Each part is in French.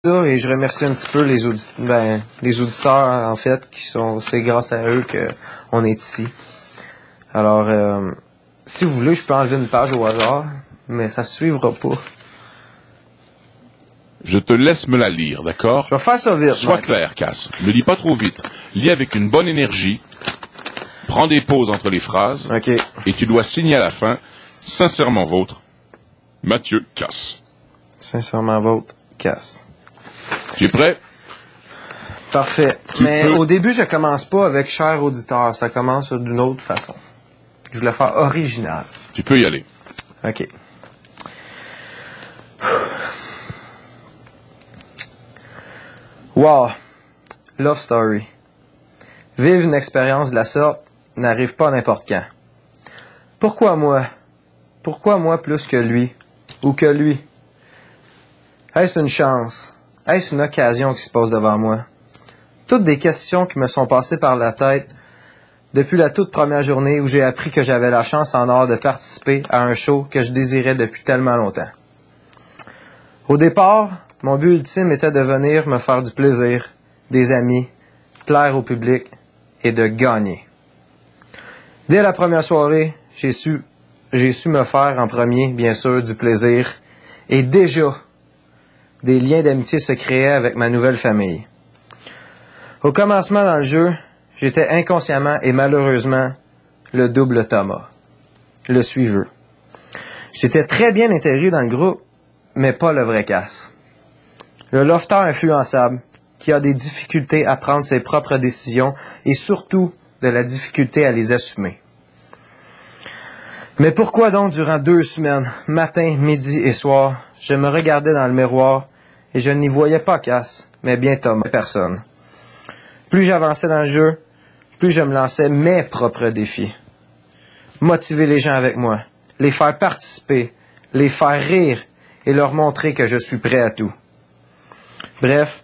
Et je remercie un petit peu les auditeurs, en fait, c'est grâce à eux qu'on est ici. Alors, si vous voulez, je peux enlever une page au hasard, mais ça ne suivra pas. Je te laisse me la lire, d'accord? Je vais faire ça vite. Sois clair, Cass. Ne lis pas trop vite. Lis avec une bonne énergie. Prends des pauses entre les phrases. OK. Et tu dois signer à la fin, sincèrement vôtre, Mathieu Cass. Sincèrement vôtre, Cass. Tu es prêt? Parfait. Mais au début, je commence pas avec cher auditeur. Ça commence d'une autre façon. Je voulais faire original. Tu peux y aller. OK. Wow. Love story. Vivre une expérience de la sorte n'arrive pas n'importe quand. Pourquoi moi? Pourquoi moi plus que lui? Ou que lui? Est-ce une chance? Est-ce une occasion qui se pose devant moi? Toutes des questions qui me sont passées par la tête depuis la toute première journée où j'ai appris que j'avais la chance en or de participer à un show que je désirais depuis tellement longtemps. Au départ, mon but ultime était de venir me faire du plaisir, des amis, plaire au public et de gagner. Dès la première soirée, j'ai su me faire en premier, bien sûr, du plaisir et déjà, des liens d'amitié se créaient avec ma nouvelle famille. Au commencement dans le jeu, j'étais inconsciemment et malheureusement le double Thomas, le suiveux. J'étais très bien intégré dans le groupe, mais pas le vrai Cass. Le lofter influençable, qui a des difficultés à prendre ses propres décisions et surtout de la difficulté à les assumer. Mais pourquoi donc durant 2 semaines, matin, midi et soir, je me regardais dans le miroir et je n'y voyais pas Cass, mais bien Thomas, personne. Plus j'avançais dans le jeu, plus je me lançais mes propres défis. Motiver les gens avec moi, les faire participer, les faire rire et leur montrer que je suis prêt à tout. Bref,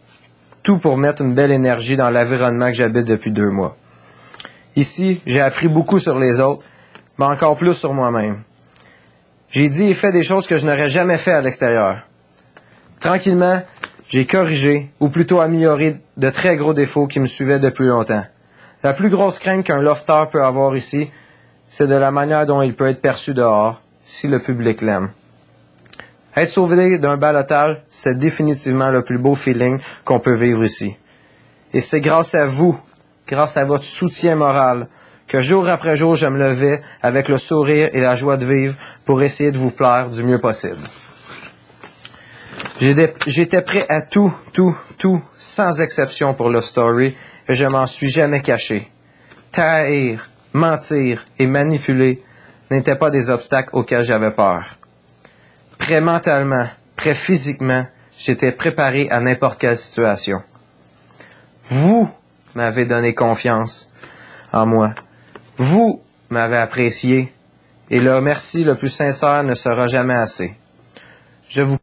tout pour mettre une belle énergie dans l'environnement que j'habite depuis 2 mois. Ici, j'ai appris beaucoup sur les autres, mais encore plus sur moi-même. J'ai dit et fait des choses que je n'aurais jamais fait à l'extérieur. Tranquillement, j'ai corrigé, ou plutôt amélioré, de très gros défauts qui me suivaient depuis longtemps. La plus grosse crainte qu'un lofter peut avoir ici, c'est de la manière dont il peut être perçu dehors, si le public l'aime. Être sauvé d'un ballottage, c'est définitivement le plus beau feeling qu'on peut vivre ici. Et c'est grâce à vous, grâce à votre soutien moral, que jour après jour, je me levais avec le sourire et la joie de vivre pour essayer de vous plaire du mieux possible. J'étais prêt à tout, sans exception pour Love Story, et je m'en suis jamais caché. Trahir, mentir et manipuler n'étaient pas des obstacles auxquels j'avais peur. Prêt mentalement, prêt physiquement, j'étais préparé à n'importe quelle situation. Vous m'avez donné confiance en moi. Vous m'avez apprécié, et le merci le plus sincère ne sera jamais assez. Je vous